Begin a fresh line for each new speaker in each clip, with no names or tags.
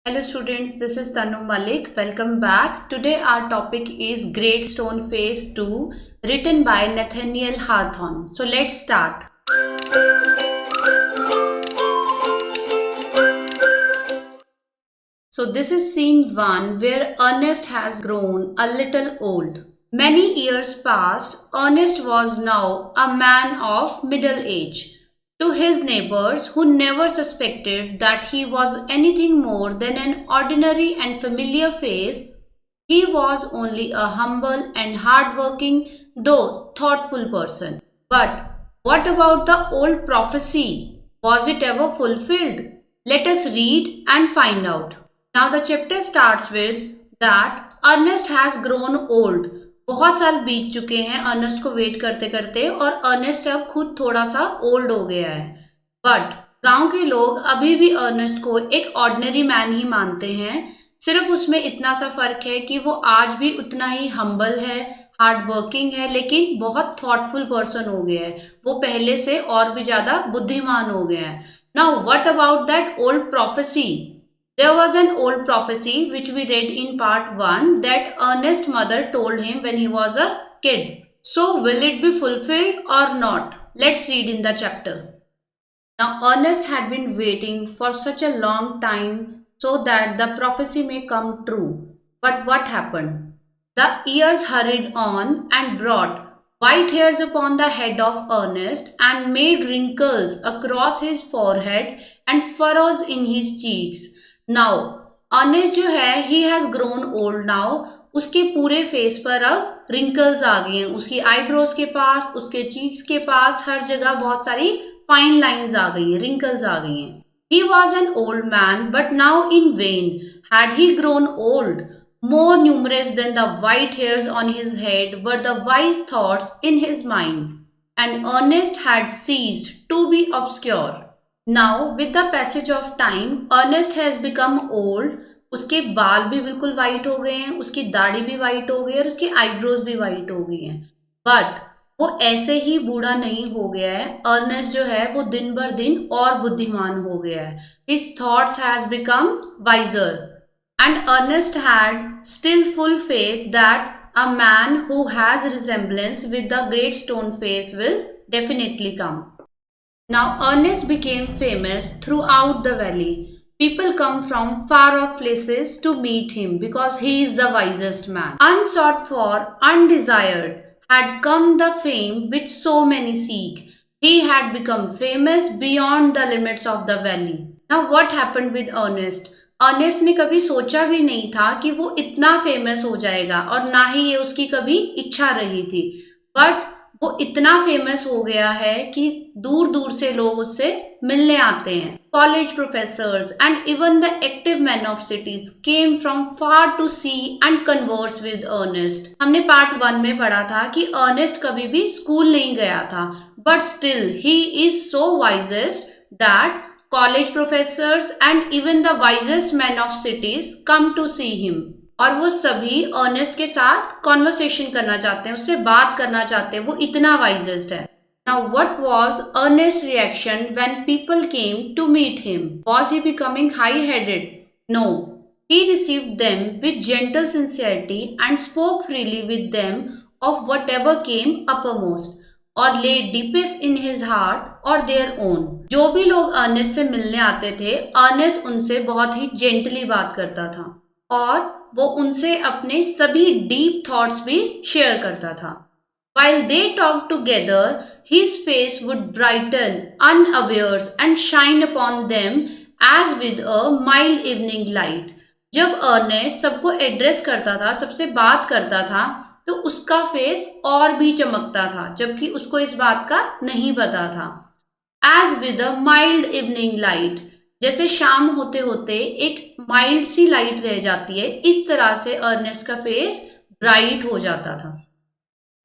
Hello students, this is Tanu Malik. Welcome back. Today our topic is Great Stone Phase 2 written by Nathaniel Hawthorne. So let's start. So this is scene 1 where Ernest has grown a little old. Many years passed. Ernest was now a man of middle age. To his neighbors, who never suspected that he was anything more than an ordinary and familiar face, he was only a humble and hard-working, though thoughtful person. But what about the old prophecy? Was it ever fulfilled? Let us read and find out. Now the chapter starts with that Ernest has grown old. बहुत साल बीत चुके हैं Ernest को wait करते करते और Ernest अब खुद थोड़ा सा ओल्ड हो गया है। बट गांव के लोग अभी भी अर्नेस्ट को एक ऑर्डिनरी मैन ही मानते हैं। सिर्फ उसमें इतना सा फर्क है कि वो आज भी उतना ही हम्बल है, हार्ड वर्किंग है, लेकिन बहुत थॉटफुल पर्सन हो गया है। वो पहले से और भी ज्यादा बुद्धिमान हो गया है। Now what about that old prophecy? There was an old prophecy which we read in part 1 that Ernest's mother told him when he was a kid. So will it be fulfilled or not? Let's read in the chapter. Now Ernest had been waiting for such a long time so that the prophecy may come true. But what happened? The years hurried on and brought white hairs upon the head of Ernest and made wrinkles across his forehead and furrows in his cheeks. Now Ernest जो है he has grown old now, उसके पूरे face पर अब wrinkles आ गई हैं। उसकी eyebrows के पास, उसके चीक्स के पास, हर जगह बहुत सारी फाइन लाइंस आ गई हैं, रिंकल्स आ गई हैं। He was an old man but now in when had he grown old. More numerous than the white hairs on his head were the wise thoughts in his mind, and Ernest had ceased to be obscure. Now, with the passage of time, Ernest has become old. उसके बाल भी बिल्कुल white हो गए हैं, उसकी दाढ़ी भी वाइट हो गई है और उसकी आईब्रोज भी वाइट हो गई हैं। बट वो ऐसे ही बूढ़ा नहीं हो गया है। अर्नेस्ट जो है वो दिन भर दिन और बुद्धिमान हो गया है। His thoughts has become wiser, and Ernest had still full faith that a man who has resemblance with the great stone face will definitely come. Now Ernest became famous throughout the valley. People come from far off places to meet him because he is the wisest man. Unsought for, undesired, had come the fame which so many seek. He had become famous beyond the limits of the valley. Now what happened with Ernest? Ernest ने कभी सोचा भी नहीं था कि वो इतना famous हो जाएगा और ना ही ये उसकी कभी इच्छा रही थी। बट वो इतना फेमस हो गया है कि दूर दूर से लोग उससे मिलने आते हैं। College professors and even the active man of cities came from far to see and converse with Ernest. हमने पार्ट 1 में पढ़ा था कि अर्नेस्ट कभी भी स्कूल नहीं गया था, but still he is so wisest that college professors and even the wisest men of cities come to see him. और वो सभी अर्नेस्ट के साथ कॉन्वर्सेशन करना चाहते हैं, उससे बात करना चाहते हैं, वो इतना वाइजेस्ट है। Now what was Ernest's reaction when people came to meet him? Was he becoming high-headed? No. He received them with gentle sincerity and spoke freely with them of whatever came uppermost or lay deepest in his heart or their own. जो भी लोग Ernest से मिलने आते थे, Ernest उनसे बहुत ही gently बात करता था और वो उनसे अपने सभी डीप थॉट्स भी शेयर करता था। While they talked together, his face would brighten unawares and shine upon them as with a mild evening light. जब अर्नेस्ट सबको एड्रेस करता था, सबसे बात करता था, तो उसका फेस और भी चमकता था, जबकि उसको इस बात का नहीं पता था। As with a mild evening light, जैसे शाम होते होते एक माइल्ड सी लाइट रह जाती है, इस तरह से अर्नेस्ट का फेस ब्राइट हो जाता था।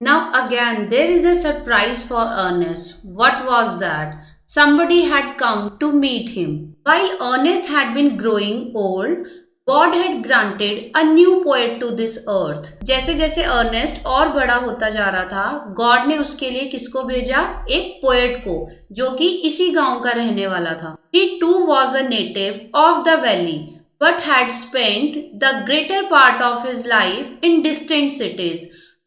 Now again there is a surprise for Ernest. What was that? Somebody had come to meet him. While Ernest had been growing old, God had granted a new poet to this earth. जैसे जैसे Ernest और बड़ा होता जा रहा था, God ने उसके लिए किसको भेजा? एक पोएट को, जो कि इसी गांव का रहने वाला था। He too was a native of the valley. but had spent the greater part of his life in distant cities,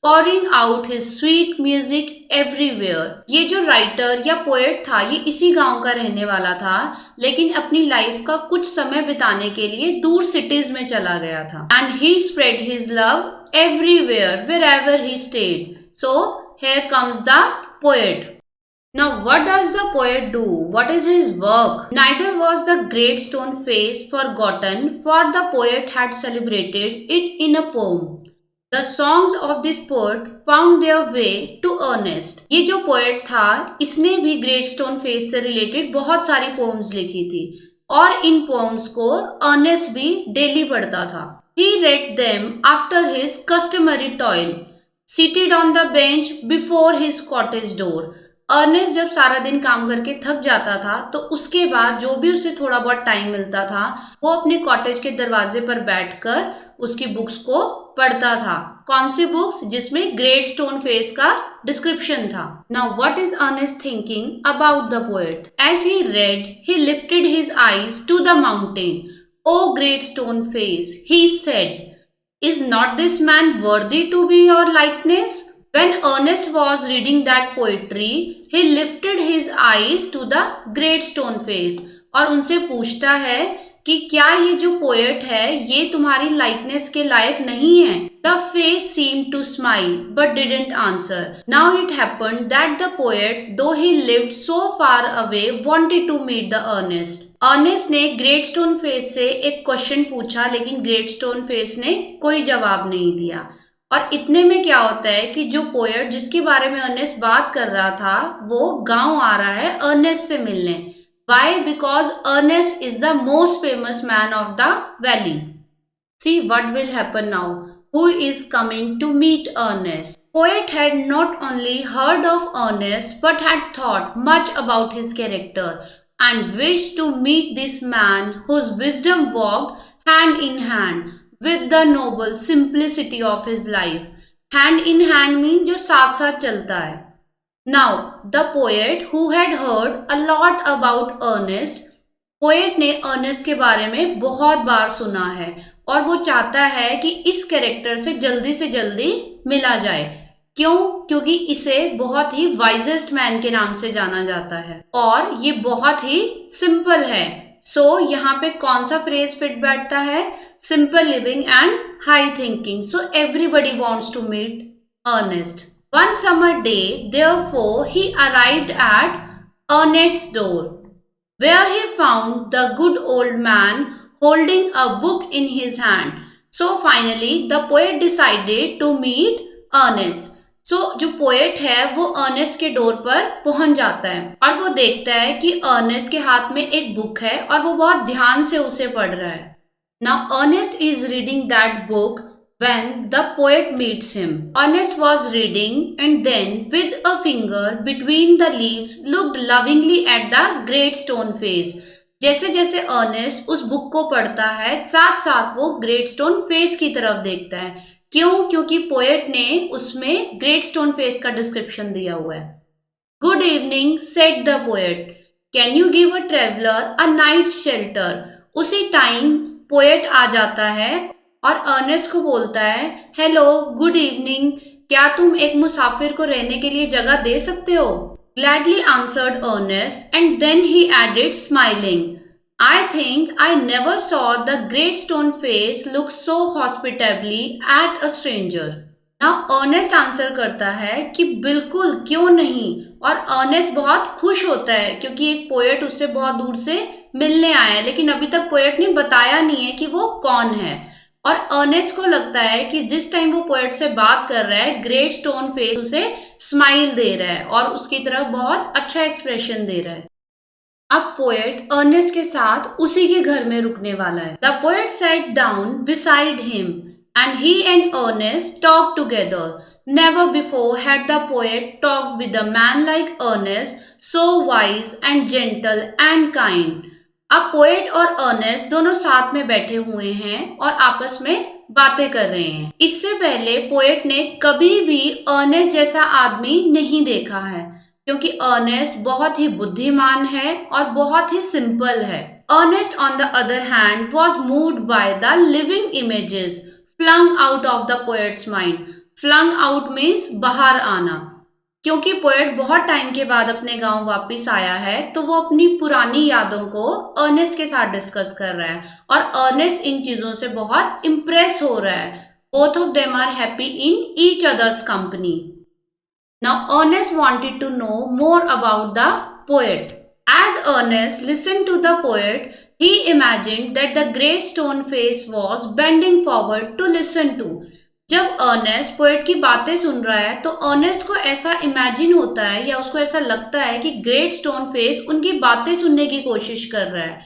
pouring out his sweet music everywhere. ये जो राइटर या पोएट था ये इसी गांव का रहने वाला था, लेकिन अपनी लाइफ का कुछ समय बिताने के लिए दूर सिटीज में चला गया था. And he spread his love everywhere wherever he stayed. So here comes the poet. Now, what does the poet do? What is his work? Neither was the great stone face forgotten, for the poet had celebrated it in a poem. The songs of this poet found their way to Ernest. ये जो poet था, इसने भी great stone face से related बहुत सारी poems लिखी थी, और इन poems को Ernest भी daily पढ़ता था. He read them after his customary toil, seated on the bench before his cottage door. Ernest जब सारा दिन काम करके थक जाता था तो उसके बाद जो भी उसे थोड़ा बहुत टाइम मिलता था वो अपने कॉटेज के दरवाजे पर बैठकर उसकी बुक्स को पढ़ता था. कौन सी बुक्स? जिसमें ग्रेट स्टोन फेस का डिस्क्रिप्शन था. Now what is Ernest thinking about the poet? As he read he lifted his eyes to the mountain. O great stone face, he said, is not this man worthy to be your likeness? When Ernest was reading that poetry, he lifted his eyes to the great stone face. और उनसे पूछता है कि क्या ये जो poet है ये तुम्हारी लाइकनेस के लायक नहीं है? The face seemed to smile but didn't answer. Now it happened that the poet, though he lived so far away, wanted to meet the Ernest. Ernest ने ग्रेट स्टोन फेस से एक question पूछा, लेकिन great stone face ने कोई जवाब नहीं दिया. और इतने में क्या होता है कि जो पोएट जिसके बारे में अर्नेस्ट बात कर रहा था वो गांव आ रहा है अर्नेस्ट से मिलने. Why? Because Ernest is the most famous man of the valley. See what will happen now. Who is coming to meet Ernest? Poet had not only heard of Ernest but had thought much about his character and wished to meet this man whose wisdom walked hand in hand with the noble simplicity of his life. Hand in hand means जो साथ साथ चलता है. Now the poet who had heard a lot about Ernest, poet ने Ernest के बारे में बहुत बार सुना है और वो चाहता है कि इस कैरेक्टर से जल्दी मिला जाए. क्यों? क्योंकि इसे बहुत ही वाइजेस्ट मैन के नाम से जाना जाता है और ये बहुत ही सिंपल है. सो यहाँ पे कौन सा फ्रेज फिट बैठता है? Simple living and high thinking. So everybody wants to meet Ernest. One summer day, therefore, he arrived at Ernest's door, where he found the good old man holding a book in his hand. So finally, the poet decided to meet Ernest. So जो poet है वो Ernest के door पर पहुंच जाता है और वो देखता है कि अर्नेस्ट के हाथ में एक बुक है और वो बहुत ध्यान से उसे पढ़ रहा है. Now Ernest is reading that book when the poet meets him. Ernest was reading and then with a finger between the leaves looked lovingly at the great stone face. जैसे जैसे अर्नेस्ट उस बुक को पढ़ता है साथ साथ वो great stone face की तरफ देखता है. क्यों? क्योंकि पोएट ने उसमें ग्रेट स्टोन फेस का डिस्क्रिप्शन दिया हुआ है. Good evening said the poet, can you give a traveller a night's shelter. उसी टाइम पोएट आ जाता है और अर्नेस्ट को बोलता है, हेलो गुड इवनिंग, क्या तुम एक मुसाफिर को रहने के लिए जगह दे सकते हो? Gladly answered Ernest and then he added smiling, I think I never saw the great stone face look so hospitably at a stranger. Now Ernest answer करता है कि बिल्कुल क्यों नहीं, और अर्नेस्ट बहुत खुश होता है क्योंकि एक पोएट उससे बहुत दूर से मिलने आया है, लेकिन अभी तक पोएट ने बताया नहीं है कि वो कौन है. और अर्नेस्ट को लगता है कि जिस टाइम वो पोएट से बात कर रहा है ग्रेट स्टोन फेस उसे स्माइल दे रहा है और उसकी तरफ बहुत अच्छा एक्सप्रेशन दे रहा है. अब पोएट अर्नेस्ट के साथ उसी के घर में रुकने वाला है. The poet sat down beside him and he and Ernest talk together. Never before had the poet talk with a man like Ernest, so wise and gentle and kind. अब पोएट और अर्नेस्ट दोनों साथ में बैठे हुए हैं और आपस में बातें कर रहे हैं. इससे पहले पोएट ने कभी भी अर्नेस्ट जैसा आदमी नहीं देखा है क्योंकि अर्नेस्ट बहुत ही बुद्धिमान है और बहुत ही सिंपल है. Ernest, on the other hand, was moved by the living images flung out of the poet's mind. Flung out means बाहर आना. क्योंकि पोएट बहुत टाइम के बाद अपने गांव वापस आया है तो वो अपनी पुरानी यादों को अर्नेस्ट के साथ डिस्कस कर रहा है और अर्नेस्ट इन चीजों से बहुत इम्प्रेस हो रहा है. Both of them are happy in each others company. Now Ernest wanted to know more about the poet. As Ernest listened to the poet, he imagined that the great stone face was bending forward to listen to. जब Ernest poet की बातें सुन रहा है तो Ernest को ऐसा imagine होता है या उसको ऐसा लगता है कि ग्रेट स्टोन फेस उनकी बातें सुनने की कोशिश कर रहा है.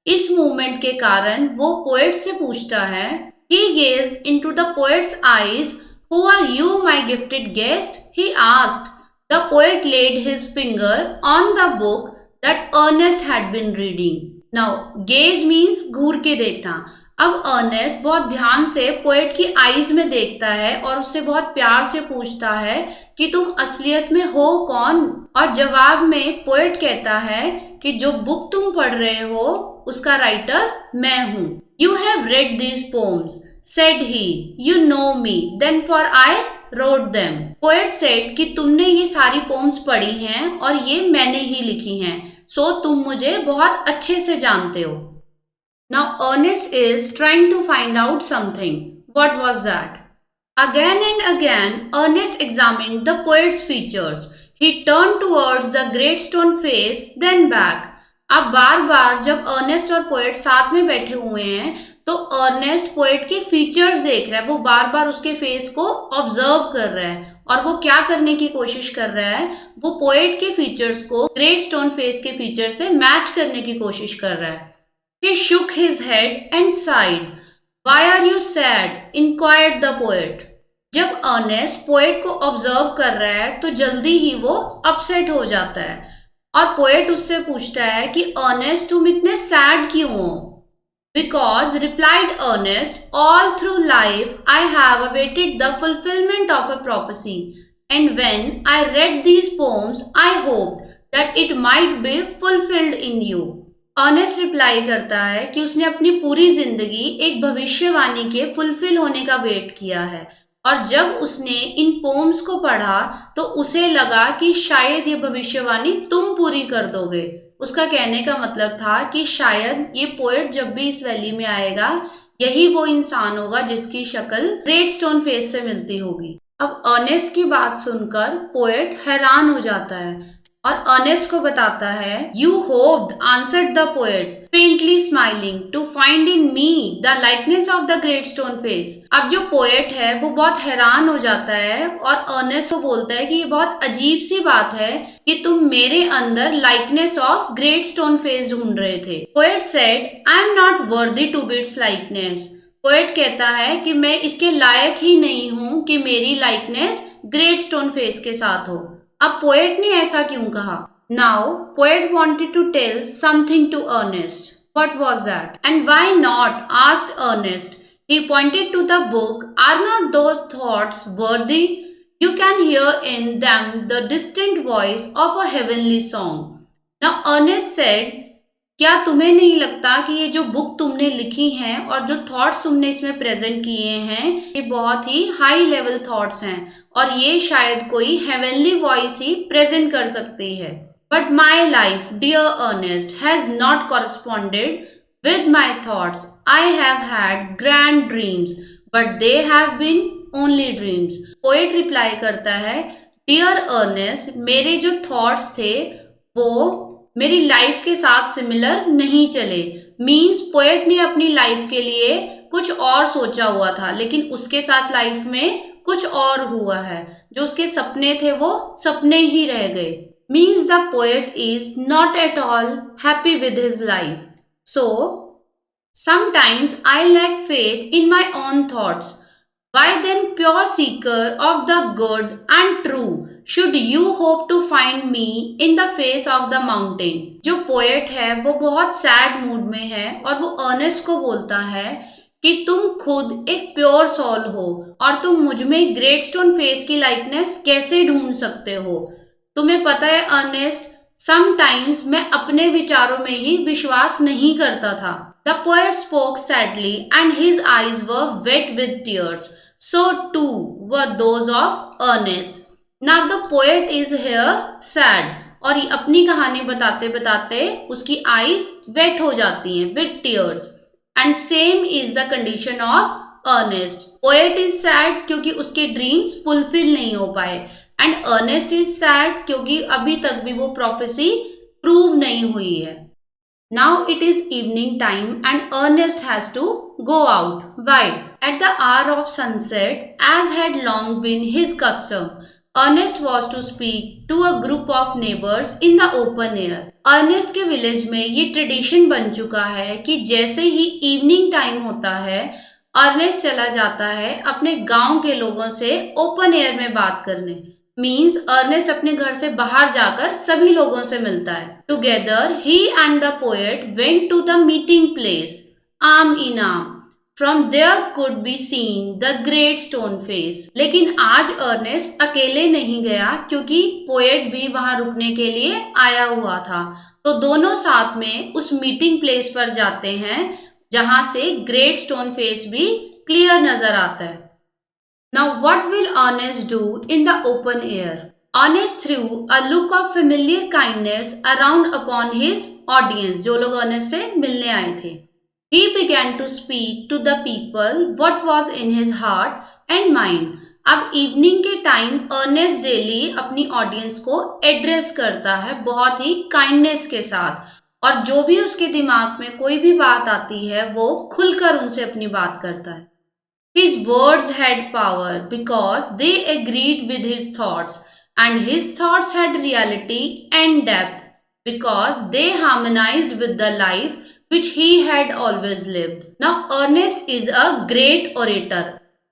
इस मूवमेंट के कारण वो पोएट से पूछता है. He gazed into the poet's eyes. Who are you, my gifted guest? He asked. The poet laid his finger on the book that Ernest had been reading. Now, gaze means घूर के देखना. अब Ernest बहुत ध्यान से poet की eyes में देखता है और उससे बहुत प्यार से पूछता है कि तुम असलियत में हो कौन. और जवाब में पोएट कहता है कि जो बुक तुम पढ़ रहे हो उसका राइटर मैं हूँ. You have read these poems, said he. You know me, then for I wrote them. Poet said कि तुमने ये सारी पोम्स पढ़ी हैं और ये मैंने ही लिखी हैं, सो तुम मुझे बहुत अच्छे से जानते हो. Now Ernest is trying to find out something. What was that? Again and again, Ernest examined the poet's features. He turned towards the great stone face, then back. अब बार बार जब अर्नेस्ट और पोएट साथ में बैठे हुए हैं तो अर्नेस्ट पोएट के फीचर्स देख रहा है. वो बार बार उसके फेस को ऑब्जर्व कर रहा है और वो क्या करने की कोशिश कर रहा है, वो पोएट के फीचर्स को ग्रेट स्टोन फेस के फीचर से मैच करने की कोशिश कर रहा है. He shook his head and sighed. Why are you sad? Inquired the poet. जब अर्नेस्ट पोएट को ऑब्जर्व कर रहा है तो जल्दी ही वो अपसेट हो जाता है और पोएट उससे पूछता है कि अर्नेस्ट तुम इतने सैड क्यों हो. Because, replied Ernest, all through life I have awaited the fulfillment of a prophecy, and when I read these poems I hoped that it might be fulfilled in you. Ernest reply करता है कि उसने अपनी पूरी जिंदगी एक भविष्यवाणी के फुलफिल होने का वेट किया है और जब उसने इन पोम्स को पढ़ा तो उसे लगा कि शायद ये भविष्यवाणी तुम पूरी कर दोगे. उसका कहने का मतलब था कि शायद ये पोएट जब भी इस वैली में आएगा यही वो इंसान होगा जिसकी शक्ल ग्रेट स्टोन फेस से मिलती होगी. अब अर्नेस्ट की बात सुनकर पोएट हैरान हो जाता है और अर्नेस्ट को बताता है. You hoped, answered the poet, faintly smiling, to find in me the likeness of the great stone face. अब जो पोएट है वो बहुत हैरान हो जाता है और अर्नेस्ट को बोलता है कि ये बहुत अजीब सी बात है कि तुम मेरे अंदर likeness of great stone face ढूंढ रहे थे. Poet said, I am not worthy to be its likeness. Poet कहता है कि मैं इसके लायक ही नहीं हूँ कि मेरी लाइकनेस ग्रेट स्टोन फेस के साथ हो. अब पोएट ने ऐसा क्यों कहा? Now, poet wanted to tell something to Ernest. What was that? And why not? Asked Ernest. He pointed to the book. Are not those thoughts worthy? You can hear in them the distant voice of a heavenly song. Now Ernest said, क्या तुम्हें नहीं लगता कि ये जो book तुमने लिखी हैं और जो थॉट्स तुमने इसमें प्रेजेंट किए हैं ये बहुत ही हाई लेवल थॉट्स हैं और ये शायद कोई हेवनली वॉइस ही प्रेजेंट कर सकती है. But my life, dear Ernest, has not corresponded with my thoughts. I have had grand dreams but they have been only dreams. Poet reply करता है, डियर अर्नेस्ट, मेरे जो थॉट्स थे वो मेरी लाइफ के साथ सिमिलर नहीं चले. मीन्स पोएट ने अपनी लाइफ के लिए कुछ और सोचा हुआ था लेकिन उसके साथ लाइफ में कुछ और हुआ है. जो उसके सपने थे वो सपने ही रह गए. Means the poet is not at all happy with his life. So sometimes I lack faith in my own thoughts. Why then, pure seeker of the good and true, should you hope to find me in the face of the mountain? जो poet है वो बहुत sad mood में है और वो Ernest को बोलता है कि तुम खुद एक प्योर सोल हो और तुम मुझ में ग्रेट स्टोन फेस की लाइकनेस कैसे ढूंढ सकते हो. तुम्हें पता है अर्नेस्ट, समटाइम्स मैं अपने विचारों में ही विश्वास नहीं करता था. The poet spoke sadly and his eyes were wet with tears. So too were those of Ernest. Now the poet is here sad. और अपनी कहानी बताते बताते उसकी आईज वेट हो जाती हैं with tears. And same is the condition of Ernest. Poet is sad क्योंकि उसके ड्रीम्स फुलफिल नहीं हो पाए. एंड अर्नेस्ट इज सैड क्योंकि अभी तक भी वो प्रोफेसी प्रूव नहीं हुई है. Now it is evening time and Ernest has to go out. Why? At the hour of sunset, as had long been his custom, Ernest was to speak to a group of neighbours in the open air. Ernest के village में ये tradition बन चुका है कि जैसे ही evening time होता है अर्नेस्ट चला जाता है अपने गांव के लोगों से ओपन एयर में बात करने. मीन्स अर्नेस्ट अपने घर से बाहर जाकर सभी लोगों से मिलता है. Together he and the poet went to the meeting place, arm in arm. From there could be seen the great stone face. लेकिन आज अर्नेस्ट अकेले नहीं गया क्योंकि पोएट भी वहां रुकने के लिए आया हुआ था. तो दोनों साथ में उस मीटिंग प्लेस पर जाते हैं जहां से ग्रेट स्टोन फेस भी क्लियर नजर आता है. Now what will Ernest do in the open air? Ernest threw a look of familiar kindness around upon his audience, जो लोग Ernest से मिलने आए थे. He began to speak to the people what was in his heart and mind. अब evening के time Ernest daily अपनी audience को एड्रेस करता है बहुत ही काइंडनेस के साथ, और जो भी उसके दिमाग में कोई भी बात आती है वो खुलकर उनसे अपनी बात करता है. His words had power because they agreed with his thoughts, and his thoughts had reality and depth because they harmonized with the life which he had always lived. Now Ernest is a great orator.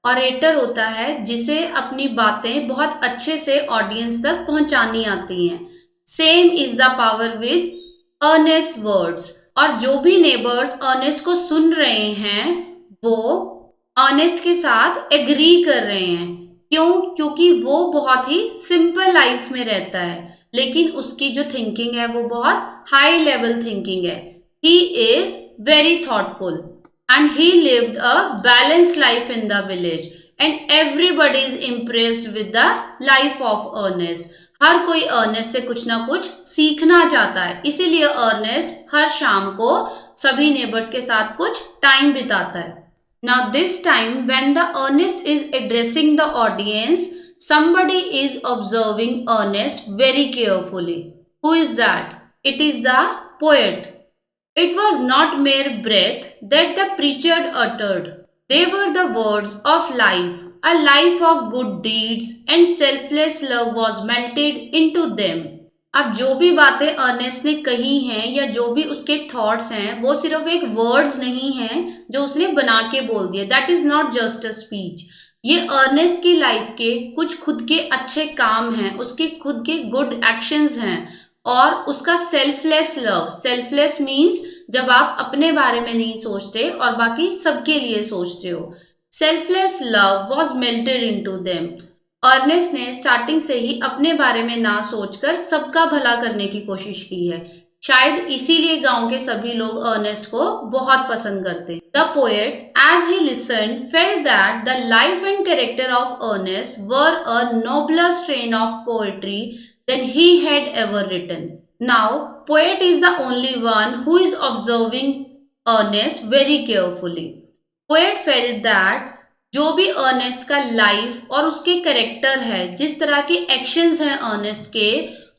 Orator होता है जिसे अपनी बातें बहुत अच्छे से audience तक पहुंचानी आती हैं. Same is the power with Ernest's words. और जो भी नेबर्स अर्नेस्ट को सुन रहे हैं वो अर्नेस्ट के साथ एग्री कर रहे हैं. क्यों? क्योंकि वो बहुत ही सिंपल लाइफ में रहता है लेकिन उसकी जो थिंकिंग है वो बहुत हाई लेवल थिंकिंग है. He is very thoughtful and he lived a balance life in the village and everybody is impressed with the life of Ernest. हर कोई अर्नेस्ट से कुछ ना कुछ सीखना चाहता है, इसीलिए अर्नेस्ट हर शाम को सभी नेबर्स के साथ कुछ टाइम बिताता है. Now this time when the Ernest is addressing the audience, somebody is observing Ernest very carefully. Who is that? It is the poet. It was not mere breath that the preacher uttered. They were the words of life. A life of good deeds and selfless love was melted into them. अब जो भी बातें Ernest ने कही हैं या जो भी उसके थॉट्स हैं वो सिर्फ एक वर्ड्स नहीं हैं जो उसने बना के बोल दिए. That is not just a speech. ये अर्नेस्ट की लाइफ के कुछ खुद के अच्छे काम हैं, उसके खुद के गुड एक्शंस हैं और उसका सेल्फलेस लव. सेल्फलेस मीन्स जब आप अपने बारे में नहीं सोचते और बाकी सबके लिए सोचते हो. Selfless love was melted into them. Ernest ने स्टार्टिंग से ही अपने बारे में ना सोचकर सबका भला करने की कोशिश की है. शायद इसीलिए गांव के सभी लोग अर्नेस्ट को बहुत पसंद करते हैं. The poet as he listened felt that the life and character of Ernest were a nobler strain of poetry than he had ever written. Now poet is the only one who is observing Ernest very carefully. Poet felt that जो भी Ernest का life और उसके character है, जिस तरह के actions हैं अर्नेस्ट के,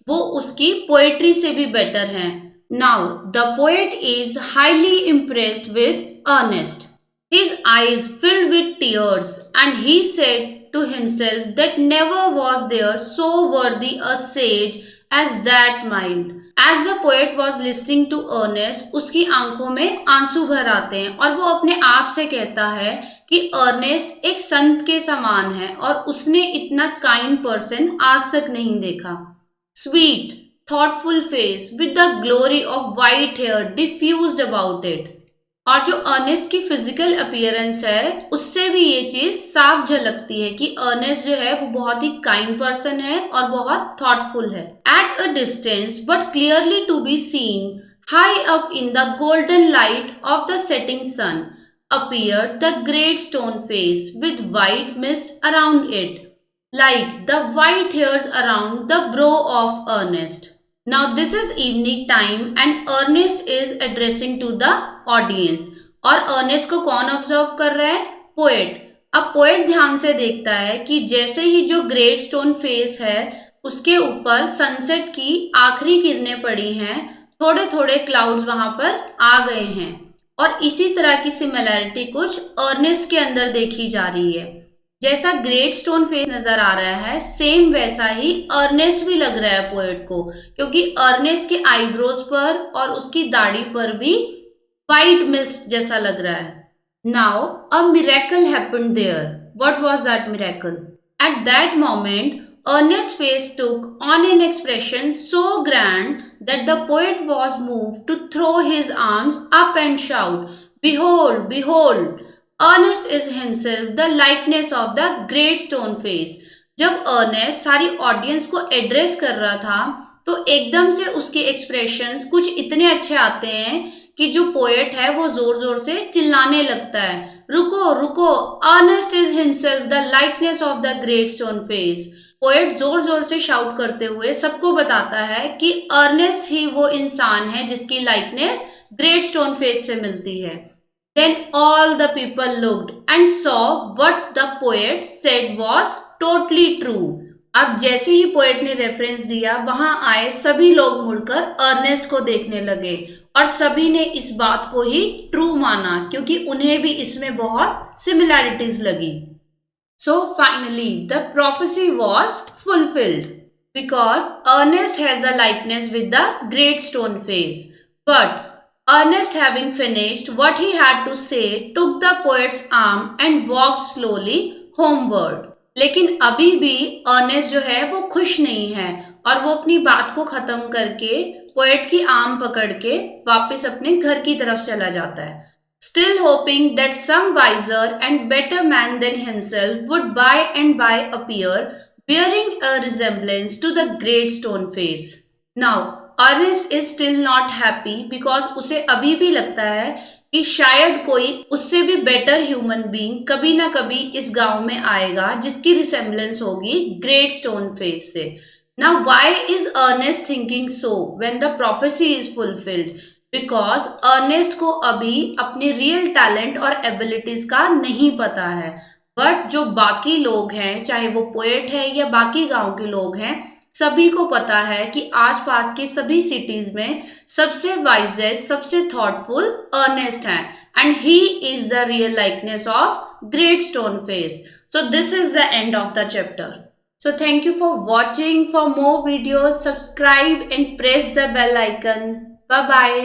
वो उसकी पोएट्री से भी बेटर हैं. Now the poet is highly impressed with Ernest. His eyes filled with tears and he said to himself that never was there so worthy a sage as that mind. As the poet was listening to Ernest, उसकी आंखों में आंसू भर आते हैं और वो अपने आप से कहता है कि अर्नेस्ट एक संत के समान है और उसने इतना काइंड पर्सन आज तक नहीं देखा. Sweet, thoughtful face with the glory of white hair diffused about it. और जो अर्नेस्ट की फिजिकल अपीयरेंस है उससे भी ये चीज साफ झलकती है कि अर्नेस्ट जो है वो बहुत ही काइंड पर्सन है और बहुत थॉटफुल है। At a distance but clearly to be seen high up in the golden light of the setting sun appeared the great stone face with white mist around it, like the white hairs around the brow of Ernest. Now this is evening time and Ernest is addressing to the audience. और Ernest को कौन observe कर रहा है? Poet. अब poet ध्यान से देखता है कि जैसे ही जो ग्रेट स्टोन फेस है उसके ऊपर सनसेट की आखिरी किरणें पड़ी हैं, थोड़े थोड़े क्लाउड्स वहां पर आ गए हैं और इसी तरह की सिमिलैरिटी कुछ अर्नेस्ट के अंदर देखी जा रही है। जैसा ग्रेट स्टोन फेस नजर आ रहा है सेम वैसा ही अर्नेस्ट भी लग रहा है पोएट को, क्योंकि अर्नेस्ट के आईब्रोज पर और उसकी दाढ़ी पर भी वाइट मिस्ट जैसा लग रहा है। Now a miracle happened there. What was that miracle? At that moment Ernest's face took on an expression so grand that the poet was moved to throw his arms up and shout, "Behold, behold! Ernest is himself the likeness of the great stone face." जब Ernest सारी audience को address कर रहा था तो एकदम से उसके एक्सप्रेशंस कुछ इतने अच्छे आते हैं कि जो पोएट है वो जोर जोर से चिल्लाने लगता है, रुको रुको, Ernest is himself the likeness of the great stone face. Poet जोर जोर से शाउट करते हुए सबको बताता है कि अर्नेस्ट ही वो इंसान है जिसकी लाइकनेस ग्रेट स्टोन फेस से मिलती है। Then all the people looked and saw what the poet said was totally true. अब जैसे ही पोएट ने रेफरेंस दिया वहां आए सभी लोग मुड़कर अर्नेस्ट को देखने लगे और सभी ने इस बात को ही ट्रू माना क्योंकि उन्हें भी इसमें बहुत सिमिलैरिटीज लगी। So finally the prophecy was fulfilled because Ernest has a likeness with the great stone face. But Ernest, having finished what he had to say, took the poet's arm and walked slowly homeward. लेकिन अभी भी Ernest जो है वो खुश नहीं है और वो अपनी बात को खत्म करके पोएट की आर्म पकड़ के वापस अपने घर की तरफ चला जाता है, still hoping that some wiser and better man than himself would by and by appear, bearing a resemblance to the great stone face. Now, Ernest is still not happy because उसे अभी भी लगता है कि शायद कोई उससे भी बेटर ह्यूमन बीइंग कभी ना कभी इस गांव में आएगा जिसकी रिसेम्बलेंस होगी ग्रेट स्टोन फेस से। Now, why is Ernest thinking so when the prophecy is fulfilled? Because Ernest को अभी अपने रियल टैलेंट और एबिलिटीज का नहीं पता है, बट जो बाकी लोग हैं चाहे वो पोएट है या बाकी गांव के लोग हैं सभी को पता है कि आसपास की सभी सिटीज में सबसे वाइजेस्ट सबसे थॉटफुल अर्नेस्ट है and he is the real likeness of great stone face. So this is the end of the chapter. So thank you for watching. For more videos, subscribe and press the bell icon. Bye bye.